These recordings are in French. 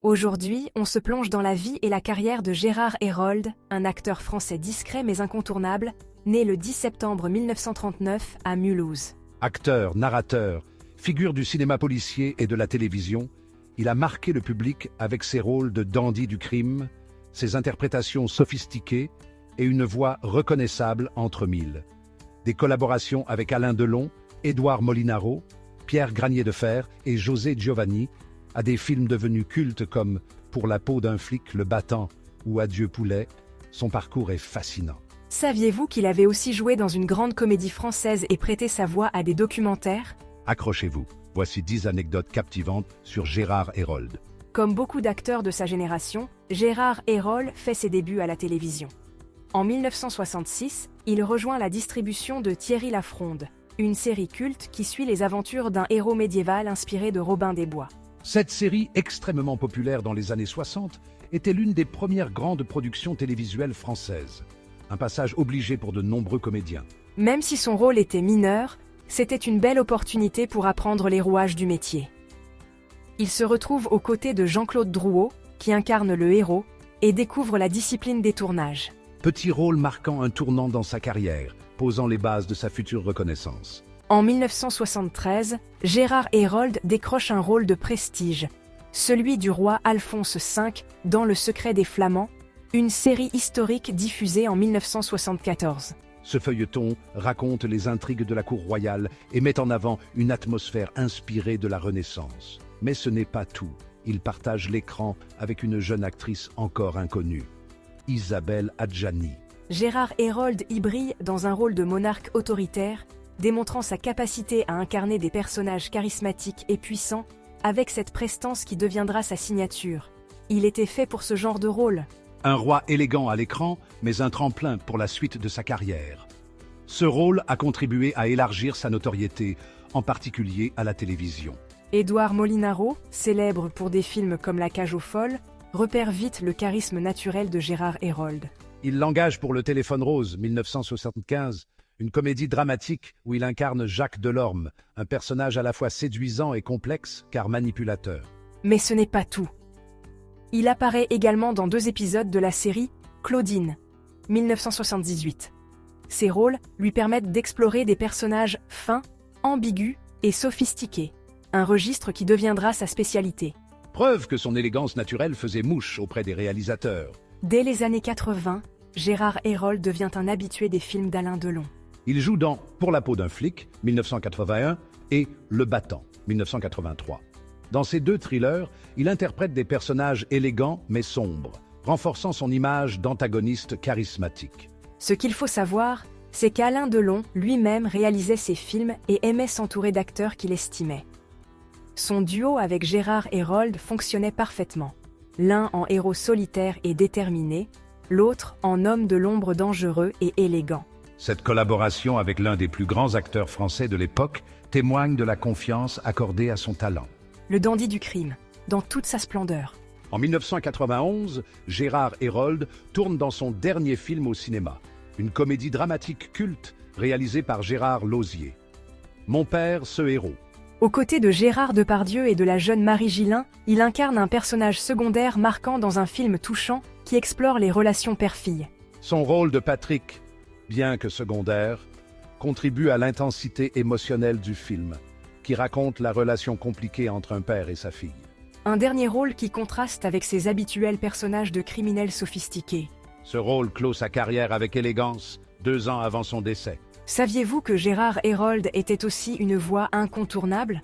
Aujourd'hui, on se plonge dans la vie et la carrière de Gérard Hérold, un acteur français discret mais incontournable, né le 10 septembre 1939 à Mulhouse. Acteur, narrateur, figure du cinéma policier et de la télévision, il a marqué le public avec ses rôles de dandy du crime, ses interprétations sophistiquées et une voix reconnaissable entre mille. Des collaborations avec Alain Delon, Édouard Molinaro, Pierre Granier de Fer et José Giovanni, à des films devenus cultes comme Pour la peau d'un flic, Le Battant ou Adieu Poulet. Son parcours est fascinant. Saviez-vous qu'il avait aussi joué dans une grande comédie française et prêté sa voix à des documentaires? Accrochez-vous, voici 10 anecdotes captivantes sur Gérard Hérold. Comme beaucoup d'acteurs de sa génération, Gérard Hérold fait ses débuts à la télévision. En 1966, il rejoint la distribution de Thierry Lafronde, une série culte qui suit les aventures d'un héros médiéval inspiré de Robin des Bois. Cette série, extrêmement populaire dans les années 60, était l'une des premières grandes productions télévisuelles françaises. Un passage obligé pour de nombreux comédiens. Même si son rôle était mineur, c'était une belle opportunité pour apprendre les rouages du métier. Il se retrouve aux côtés de Jean-Claude Drouot, qui incarne le héros, et découvre la discipline des tournages. Petit rôle marquant un tournant dans sa carrière, posant les bases de sa future reconnaissance. En 1973, Gérard Hérold décroche un rôle de prestige, celui du roi Alphonse V dans Le Secret des Flamands, une série historique diffusée en 1974. Ce feuilleton raconte les intrigues de la cour royale et met en avant une atmosphère inspirée de la Renaissance. Mais ce n'est pas tout. Il partage l'écran avec une jeune actrice encore inconnue, Isabelle Adjani. Gérard Hérold y brille dans un rôle de monarque autoritaire, démontrant sa capacité à incarner des personnages charismatiques et puissants, avec cette prestance qui deviendra sa signature. Il était fait pour ce genre de rôle. Un roi élégant à l'écran, mais un tremplin pour la suite de sa carrière. Ce rôle a contribué à élargir sa notoriété, en particulier à la télévision. Édouard Molinaro, célèbre pour des films comme La Cage aux folles, repère vite le charisme naturel de Gérard Hérold. Il l'engage pour Le Téléphone rose, 1975, une comédie dramatique où il incarne Jacques Delorme, un personnage à la fois séduisant et complexe, car manipulateur. Mais ce n'est pas tout. Il apparaît également dans 2 épisodes de la série Claudine, 1978. Ces rôles lui permettent d'explorer des personnages fins, ambigus et sophistiqués, un registre qui deviendra sa spécialité. Preuve que son élégance naturelle faisait mouche auprès des réalisateurs. Dès les années 80, Gérard Hérold devient un habitué des films d'Alain Delon. Il joue dans Pour la peau d'un flic, 1981, et Le Battant, 1983. Dans ces 2 thrillers, il interprète des personnages élégants mais sombres, renforçant son image d'antagoniste charismatique. Ce qu'il faut savoir, c'est qu'Alain Delon lui-même réalisait ses films et aimait s'entourer d'acteurs qu'il estimait. Son duo avec Gérard Hérold fonctionnait parfaitement. L'un en héros solitaire et déterminé, l'autre en homme de l'ombre dangereux et élégant. Cette collaboration avec l'un des plus grands acteurs français de l'époque témoigne de la confiance accordée à son talent. Le dandy du crime, dans toute sa splendeur. En 1991, Gérard Hérold tourne dans son dernier film au cinéma, une comédie dramatique culte réalisée par Gérard Lauzier. Mon père, ce héros. Aux côtés de Gérard Depardieu et de la jeune Marie Gillin, il incarne un personnage secondaire marquant dans un film touchant qui explore les relations père-fille. Son rôle de Patrick, bien que secondaire, contribue à l'intensité émotionnelle du film, qui raconte la relation compliquée entre un père et sa fille. Un dernier rôle qui contraste avec ses habituels personnages de criminels sophistiqués. Ce rôle clôt sa carrière avec élégance, 2 ans avant son décès. Saviez-vous que Gérard Hérold était aussi une voix incontournable?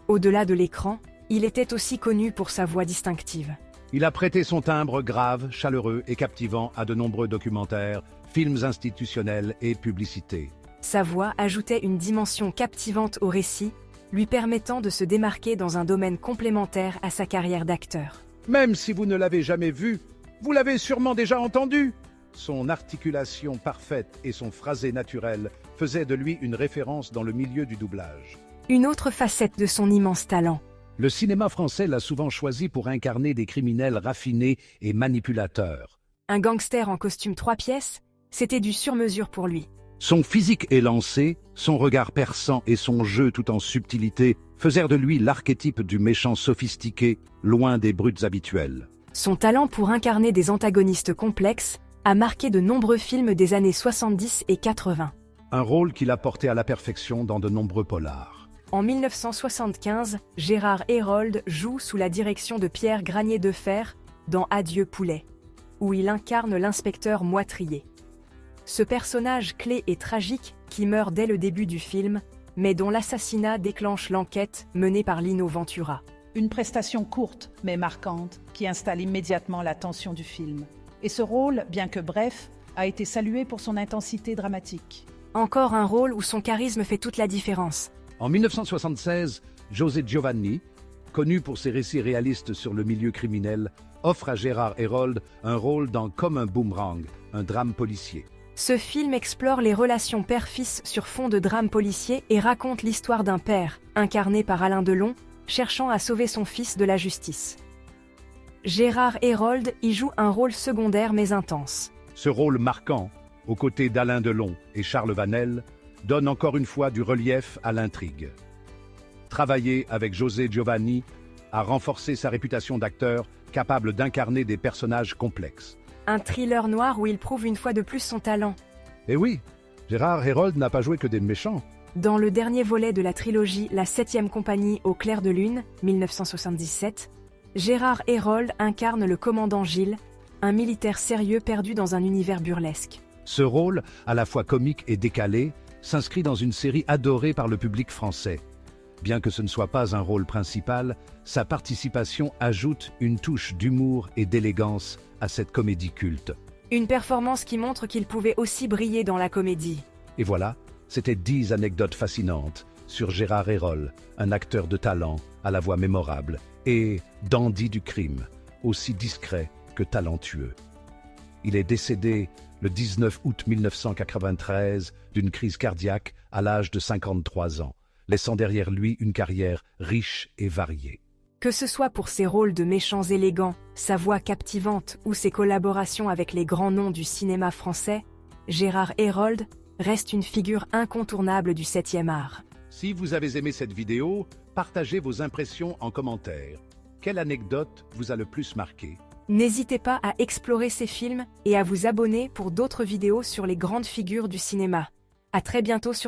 Au-delà de l'écran, il était aussi connu pour sa voix distinctive. Il a prêté son timbre grave, chaleureux et captivant à de nombreux documentaires, films institutionnels et publicités. Sa voix ajoutait une dimension captivante au récit, lui permettant de se démarquer dans un domaine complémentaire à sa carrière d'acteur. Même si vous ne l'avez jamais vu, vous l'avez sûrement déjà entendu. Son articulation parfaite et son phrasé naturel faisaient de lui une référence dans le milieu du doublage. Une autre facette de son immense talent. Le cinéma français l'a souvent choisi pour incarner des criminels raffinés et manipulateurs. Un gangster en costume 3 pièces, c'était du sur-mesure pour lui. Son physique élancé, son regard perçant et son jeu tout en subtilité faisèrent de lui l'archétype du méchant sophistiqué, loin des brutes habituelles. Son talent pour incarner des antagonistes complexes a marqué de nombreux films des années 70 et 80. Un rôle qu'il a porté à la perfection dans de nombreux polars. En 1975, Gérard Hérold joue sous la direction de Pierre Granier-Defer dans Adieu poulet, où il incarne l'inspecteur Moitrier. Ce personnage clé et tragique qui meurt dès le début du film, mais dont l'assassinat déclenche l'enquête menée par Lino Ventura. Une prestation courte mais marquante qui installe immédiatement la tension du film. Et ce rôle, bien que bref, a été salué pour son intensité dramatique. Encore un rôle où son charisme fait toute la différence. En 1976, José Giovanni, connu pour ses récits réalistes sur le milieu criminel, offre à Gérard Hérold un rôle dans Comme un boomerang, un drame policier. Ce film explore les relations père-fils sur fond de drame policier et raconte l'histoire d'un père, incarné par Alain Delon, cherchant à sauver son fils de la justice. Gérard Hérold y joue un rôle secondaire mais intense. Ce rôle marquant, aux côtés d'Alain Delon et Charles Vanel, donne encore une fois du relief à l'intrigue. Travailler avec José Giovanni a renforcé sa réputation d'acteur capable d'incarner des personnages complexes. Un thriller noir où il prouve une fois de plus son talent. Et oui, Gérard Hérold n'a pas joué que des méchants. Dans le dernier volet de la trilogie La 7e compagnie au clair de lune, 1977, Gérard Hérold incarne le commandant Gilles, un militaire sérieux perdu dans un univers burlesque. Ce rôle, à la fois comique et décalé, s'inscrit dans une série adorée par le public français. Bien que ce ne soit pas un rôle principal, sa participation ajoute une touche d'humour et d'élégance à cette comédie culte. Une performance qui montre qu'il pouvait aussi briller dans la comédie. Et voilà, c'était 10 anecdotes fascinantes sur Gérard Hérold, un acteur de talent, à la voix mémorable, et dandy du crime, aussi discret que talentueux. Il est décédé le 19 août 1993 d'une crise cardiaque à l'âge de 53 ans, laissant derrière lui une carrière riche et variée. Que ce soit pour ses rôles de méchants élégants, sa voix captivante ou ses collaborations avec les grands noms du cinéma français, Gérard Hérold reste une figure incontournable du 7e art. Si vous avez aimé cette vidéo, partagez vos impressions en commentaire. Quelle anecdote vous a le plus marqué? N'hésitez pas à explorer ces films et à vous abonner pour d'autres vidéos sur les grandes figures du cinéma. À très bientôt sur